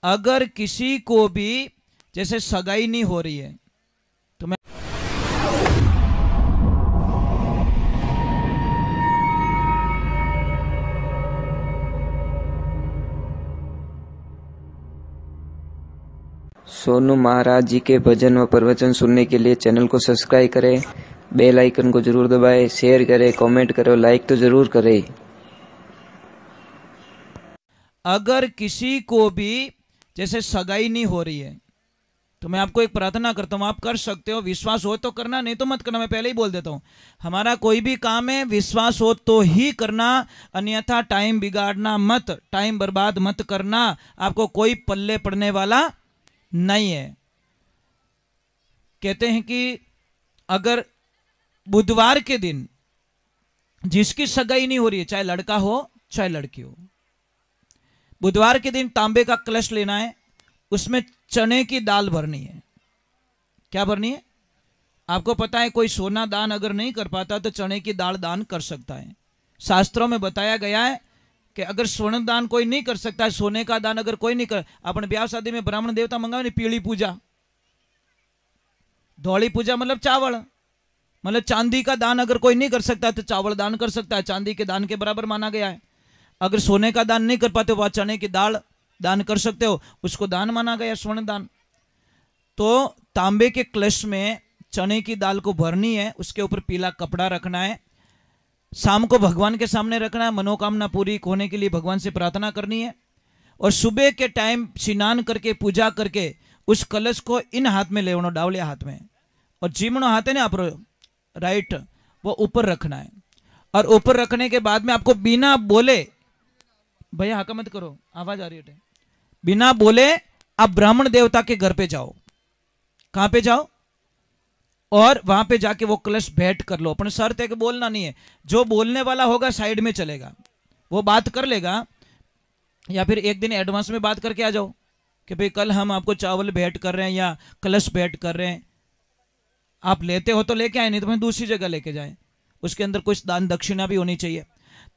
अगर किसी को भी जैसे सगाई नहीं हो रही है तो मैं सोनू महाराज जी के भजन व प्रवचन सुनने के लिए चैनल को सब्सक्राइब करें, बेल आइकन को जरूर दबाएं, शेयर करें, कमेंट करें, लाइक तो जरूर करें। अगर किसी को भी जैसे सगाई नहीं हो रही है तो मैं आपको एक प्रार्थना करता हूं, आप कर सकते हो, विश्वास हो तो करना, नहीं तो मत करना। मैं पहले ही बोल देता हूं, हमारा कोई भी काम है विश्वास हो तो ही करना, अन्यथा टाइम बिगाड़ना मत, टाइम बर्बाद मत करना, आपको कोई पल्ले पड़ने वाला नहीं है। कहते हैं कि अगर बुधवार के दिन जिसकी सगाई नहीं हो रही है, चाहे लड़का हो चाहे लड़की हो, बुधवार के दिन तांबे का कलश लेना है, उसमें चने की दाल भरनी है। क्या भरनी है? आपको पता है कोई सोना दान अगर नहीं कर पाता तो चने की दाल दान कर सकता है। शास्त्रों में बताया गया है कि अगर स्वर्ण दान कोई नहीं कर सकता है, सोने का दान अगर कोई नहीं कर, अपने ब्याह शादी में ब्राह्मण देवता मंगावे नहीं, पीली पूजा, धौली पूजा मतलब चावल, मतलब चांदी का दान अगर कोई नहीं कर सकता तो चावल दान कर सकता है, चांदी के दान के बराबर माना गया है। अगर सोने का दान नहीं कर पाते वह चने की दाल दान कर सकते हो, उसको दान माना गया, स्वर्ण दान। तो तांबे के कलश में चने की दाल को भरनी है, उसके ऊपर पीला कपड़ा रखना है, शाम को भगवान के सामने रखना है, मनोकामना पूरी होने के लिए भगवान से प्रार्थना करनी है। और सुबह के टाइम स्नान करके पूजा करके उस कलश को इन हाथ में लेवनो, डावलिया हाथ में, और जीमणो हाथ है ना आप राइट, वो ऊपर रखना है। और ऊपर रखने के बाद में आपको बिना बोले, भैया हाका मत करो, आवाज आ रही है, बिना बोले आप ब्राह्मण देवता के घर पे जाओ। कहां पे जाओ? और वहां पे जाके वो कलश भेंट कर लो। अपने शर्त है कि बोलना नहीं है, जो बोलने वाला होगा साइड में चलेगा, वो बात कर लेगा, या फिर एक दिन एडवांस में बात करके आ जाओ कि भाई कल हम आपको चावल भेंट कर रहे हैं या कलश भेंट कर रहे हैं, आप लेते हो तो लेके आए, नहीं तो मैं दूसरी जगह लेके जाए, उसके अंदर कुछ दान दक्षिणा भी होनी चाहिए।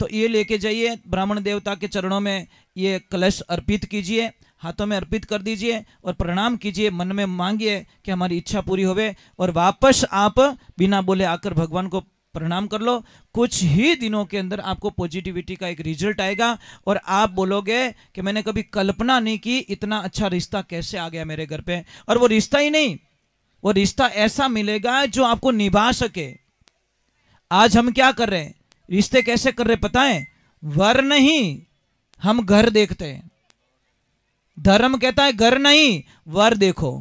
तो ये लेके जाइए, ब्राह्मण देवता के चरणों में ये कलश अर्पित कीजिए, हाथों में अर्पित कर दीजिए और प्रणाम कीजिए, मन में मांगिए कि हमारी इच्छा पूरी होवे, और वापस आप बिना बोले आकर भगवान को प्रणाम कर लो। कुछ ही दिनों के अंदर आपको पॉजिटिविटी का एक रिजल्ट आएगा और आप बोलोगे कि मैंने कभी कल्पना नहीं की इतना अच्छा रिश्ता कैसे आ गया मेरे घर पे। और वो रिश्ता ही नहीं, वो रिश्ता ऐसा मिलेगा जो आपको निभा सके। आज हम क्या कर रहे हैं, रिश्ते कैसे कर रहे पता है? वर नहीं, हम घर देखते हैं। धर्म कहता है घर नहीं वर देखो,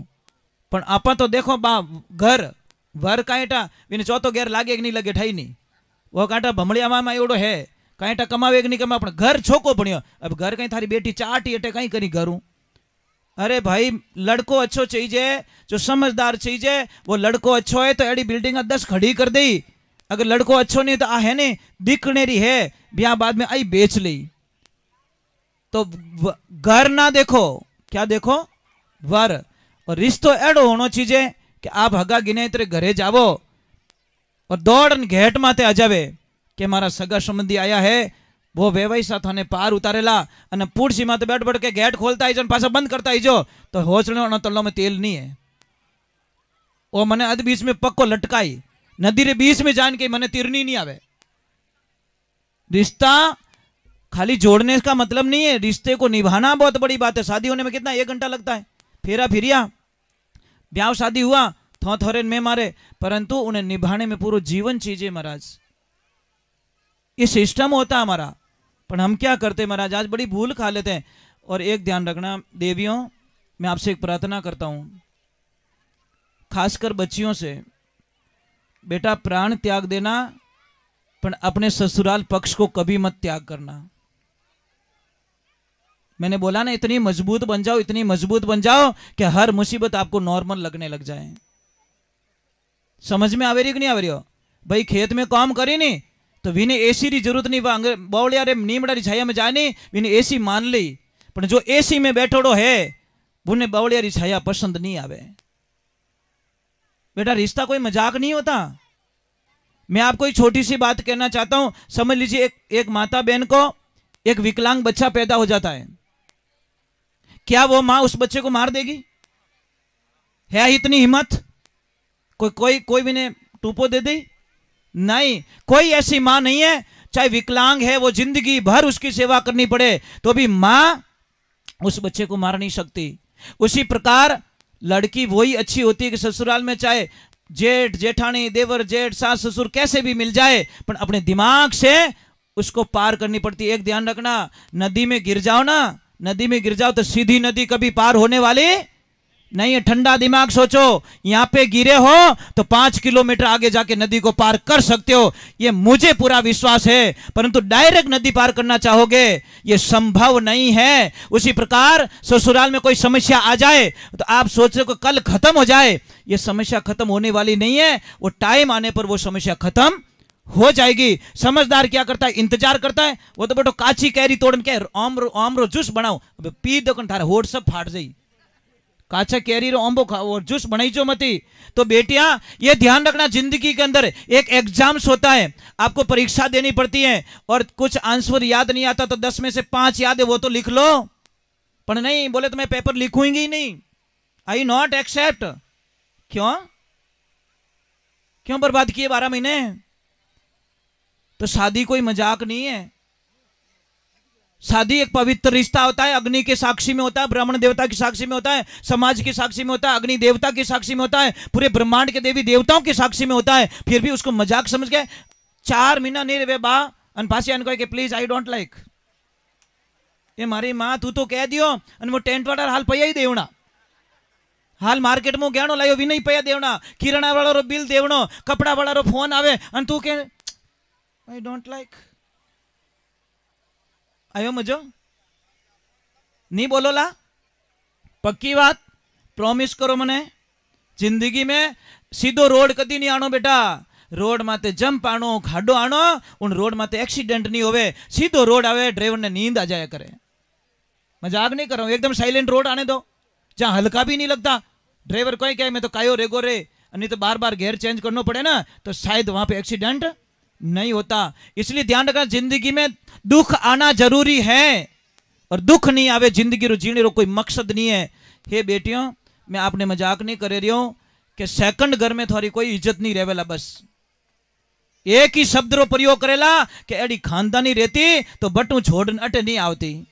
पण आपा तो देखो बा घर, वर कांटा विने चौथो घेर लागे कि नहीं लगे ठाई नहीं, वो कांटा भमड़िया मामा एवडो है, कांटा कमावे कि नहीं कमावे, पण घर छोको पड़ियो। अब घर कहीं थारी बेटी चाटी अटे कहीं करी घरू। अरे भाई लड़को अच्छो चाहिए, जो समझदार चाहिए, वो लड़को अच्छो है तो एडी बिल्डिंग 10 खड़ी कर दी, अगर लड़को अच्छो नहीं तो आ है ने दिखनेरी है, ब्याह बाद में आई बेच ली। तो घर ना देखो, क्या देखो? वर। और रिश्तो एडो होनो चाहिए कि आप हगा गिने तेरे घरे जावो और दौड़न घेट माते आ जावे कि मारा सगा संबंधी आया है, वो वेवाई साथ ने पार उतारेला अने पूड़सी माते बैठ बैठ के गेट खोलता ही पासा बंद करता ही जो, तो होचड़ो तल्लो में तेल नहीं है, वो मने अध बीच में पक्को लटकाई, नदी रे बीच में जान के मने तीरनी नहीं आवे। रिश्ता खाली जोड़ने का मतलब नहीं है, रिश्ते को निभाना बहुत बड़ी बात है। शादी होने में कितना 1 घंटा लगता है, फेरा फिरिया, ब्याह शादी हुआ थो थोरे में मारे, परंतु उन्हें निभाने में पूरा जीवन चाहिए महाराज। ये सिस्टम होता है हमारा, पर हम क्या करते महाराज, आज बड़ी भूल खा लेते हैं। और एक ध्यान रखना देवियों, मैं आपसे एक प्रार्थना करता हूं, खासकर बच्चियों से, बेटा प्राण त्याग देना, पर अपने ससुराल पक्ष को कभी मत त्याग करना। मैंने बोला ना, इतनी मजबूत बन जाओ, इतनी मजबूत बन जाओ कि हर मुसीबत आपको नॉर्मल लगने लग जाए। समझ में आवेरी कि नहीं आवेरी हो? भाई खेत में काम करी नहीं तो विने एसी री जरूरत नहीं, बावड़िया रे नीमड़ा री छाया में जानी विने एसी मान ली, पर जो एसी में बैठोड़ो है उन्हें बावड़िया री छाया पसंद नहीं आवे। बेटा रिश्ता कोई मजाक नहीं होता। मैं आपको एक छोटी सी बात कहना चाहता हूं, समझ लीजिए एक माता बहन को एक विकलांग बच्चा पैदा हो जाता है, क्या वो मां उस बच्चे को मार देगी? है इतनी हिम्मत? कोई भी ने टूपो दे दी? नहीं, कोई ऐसी मां नहीं है, चाहे विकलांग है, वो जिंदगी भर उसकी सेवा करनी पड़े तो भी मां उस बच्चे को मार नहीं सकती। उसी प्रकार लड़की वही अच्छी होती है कि ससुराल में चाहे जेठ जेठानी देवर जेठ सास ससुर कैसे भी मिल जाए, पर अपने दिमाग से उसको पार करनी पड़ती है। एक ध्यान रखना, नदी में गिर जाओ ना, नदी में गिर जाओ तो सीधी नदी कभी पार होने वाली नहीं है। ठंडा दिमाग सोचो, यहां पे गिरे हो तो 5 किलोमीटर आगे जाके नदी को पार कर सकते हो, ये मुझे पूरा विश्वास है। परंतु डायरेक्ट नदी पार करना चाहोगे, ये संभव नहीं है। उसी प्रकार ससुराल में कोई समस्या आ जाए तो आप सोच रहे हो कल खत्म हो जाए, ये समस्या खत्म होने वाली नहीं है। वो टाइम आने पर वो समस्या खत्म हो जाएगी। समझदार क्या करता है? इंतजार करता है। वो तो बेटो काची कैरी तोड़न के आमरो जूस बनाओ, पी दो थारे होठ सब फाट जाई। काचा कैरी रो आंबो खाओ जूस बनाई जो मती। तो बेटियां ये ध्यान रखना, जिंदगी के अंदर एक एग्जाम्स होता है, आपको परीक्षा देनी पड़ती है और कुछ आंसर याद नहीं आता तो 10 में से 5 याद है वो तो लिख लो, पर नहीं बोले तो मैं पेपर लिखूंगी ही नहीं, आई नॉट एक्सेप्ट। क्यों बर्बाद किए 12 महीने? तो शादी कोई मजाक नहीं है। शादी एक पवित्र रिश्ता होता है, अग्नि के साक्षी में होता है, ब्राह्मण देवता की साक्षी में होता है, समाज की साक्षी में होता है, अग्नि देवता की साक्षी में होता है, पूरे ब्रह्मांड के देवी देवताओं की साक्षी में होता है। फिर भी उसको मजाक समझ गए। 4 महीना नहीं रे बा अनपासी के प्लीज आई डोंट लाइक, ये मारी मां तू तो कह दियो અને वो टेंट वाला हाल पया ही देवना, हाल मार्केट में गहणो लायो भी नहीं पया देवना, किराणा वाला रो बिल देवनो, कपड़ा वाला रो फोन आवे અને तू के आई डोंट लाइक। आयो मजो नहीं बोलो ला? पक्की बात प्रॉमिस करो मने। जिंदगी में सीधो रोड कदी नहीं आनो बेटा, रोड माते जंप आनो, खाडो आनो, उन रोड माते एक्सीडेंट नहीं होवे। सीधो रोड आवे, ड्राइवर ने नींद आ जाया करे। मजाक नहीं कर रहा हूं, एकदम साइलेंट रोड आने दो जहां हल्का भी नहीं लगता। ड्राइवर कोई कहे मैं तो कायो रेगो रे, नहीं तो बार बार गेयर चेंज करना पड़े ना, तो शायद वहां पे एक्सीडेंट नहीं होता। इसलिए ध्यान रखना, जिंदगी में दुख आना जरूरी है और दुख नहीं आवे जिंदगी रो जीने रो कोई मकसद नहीं है। हे बेटियों, मैं आपने मजाक नहीं कर रही हूं कि सेकंड घर में थोड़ी कोई इज्जत नहीं रहेला। बस एक ही शब्द रो प्रयोग करेला कि एडी खानदानी रहती तो बटू छोड़ अटे नहीं आवती।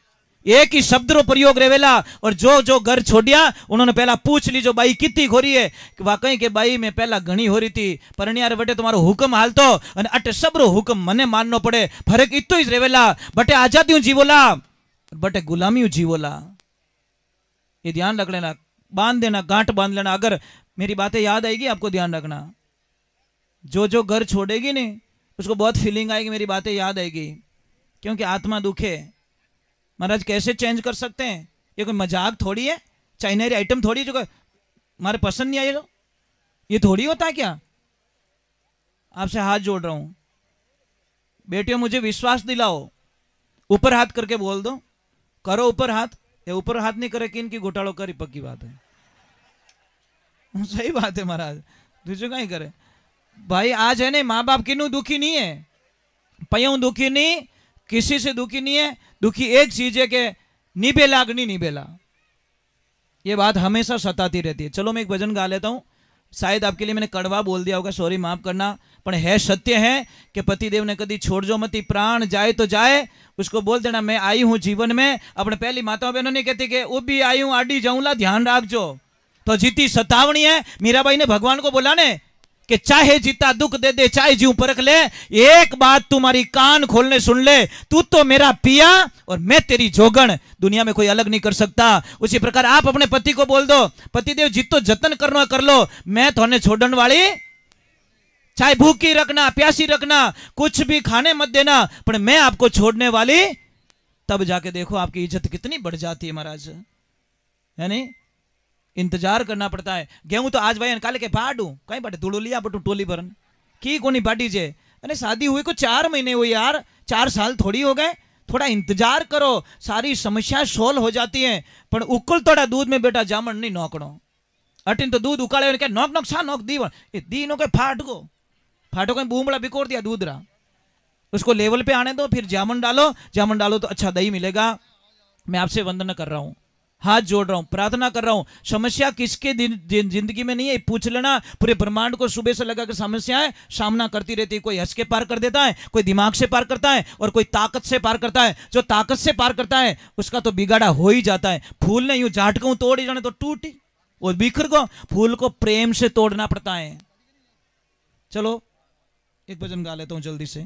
एक ही शब्द रो प्रयोग रहेला और जो जो घर छोड़िया उन्होंने पहला पूछ ली जो बाई कितनी खोरी है कि वाकई के बाई में पहला घनी हो रही थी, पर यार बटे तुम्हारो हुक्म हालतो और अटे सबरो हुक्म मने माननो पड़े। फर्क इतो ही रहेला, बटे आजादी जीवोला बटे गुलामी जीवोला। ये ध्यान रख लेना, बांध देना, गांठ बांध लेना। अगर मेरी बातें याद आएगी आपको, ध्यान रखना, जो जो घर छोड़ेगी नहीं उसको बहुत फीलिंग आएगी, मेरी बातें याद आएगी, क्योंकि आत्मा दुखे। महाराज कैसे चेंज कर सकते हैं? ये कोई मजाक थोड़ी है, चाइनरी आइटम थोड़ी है जो हमारे पसंद नहीं आए, ये थोड़ी होता है क्या? आपसे हाथ जोड़ रहा हूं बेटियों, मुझे विश्वास दिलाओ, ऊपर हाथ करके बोल दो, करो ऊपर हाथ। या ऊपर हाथ नहीं करे किन की घोटालो करी, पक्की बात है, सही बात है महाराज, दूसरे का ही करे भाई। आज है नहीं, माँ बाप किन्नू दुखी नहीं है, पयों दुखी नहीं, किसी से दुखी नहीं है। दुखी एक चीज है कि निबेला अग्नि निबेला, ये बात हमेशा सताती रहती है। चलो मैं एक भजन गा लेता हूं, शायद आपके लिए मैंने कड़वा बोल दिया होगा, सॉरी माफ करना, पर है सत्य है कि पतिदेव ने कदी छोड़ जो मती, प्राण जाए तो जाए, उसको बोल देना मैं आई हूं जीवन में। अपने पहली माता बहनों ने कहती कि वो भी आई हूं आडी जाऊंला, ध्यान राखजो। तो जीती सतावनी है। मीराबाई ने भगवान को बोला ने कि चाहे जीता दुख दे दे, चाहे जीव परख ले, एक बात तुम्हारी कान खोलने सुन ले, तू तो मेरा पिया और मैं तेरी जोगण, दुनिया में कोई अलग नहीं कर सकता। उसी प्रकार आप अपने पति को बोल दो, पतिदेव जितो जतन करना कर लो, मैं थोने छोड़न वाली, चाहे भूखी रखना प्यासी रखना, कुछ भी खाने मत देना, पर मैं आपको छोड़ने वाली। तब जाके देखो आपकी इज्जत कितनी बढ़ जाती है महाराज, है नहीं? इंतजार करना पड़ता है। गेहूं तो आज भाई काले के फाड़ू कहीं बाटे धूड़ो लिया बटू टोली भरन की कोनी बाटी जे, अरे शादी हुई को 4 महीने हुए यार, 4 साल थोड़ी हो गए, थोड़ा इंतजार करो, सारी समस्या सोल्व हो जाती हैं। पर उकल थोड़ा दूध में बेटा जामन नहीं नोकड़ो, अटिन तो दूध उकाले क्या नोक नोक छा नोक दी नो के फाटो कहीं बूमड़ा बिकोर दिया दूध रहा, उसको लेवल पे आने दो, फिर जामन डालो तो अच्छा दही मिलेगा। मैं आपसे वंदना कर रहा हूं, हाथ जोड़ रहा हूं, प्रार्थना कर रहा हूं। समस्या किसके जिंदगी में नहीं है, पूछ लेना। पूरे ब्रह्मांड को सुबह से लगाकर समस्याएं सामना करती रहती है। कोई हंस के पार कर देता है, कोई दिमाग से पार करता है, और कोई ताकत से पार करता है। जो ताकत से पार करता है उसका तो बिगाड़ा हो ही जाता है। फूल ने यूं झाटकू तोड़ ही जाने तो टूट ही और बिखर को, फूल को प्रेम से तोड़ना पड़ता है। चलो एक भजन गा लेता हूं जल्दी से।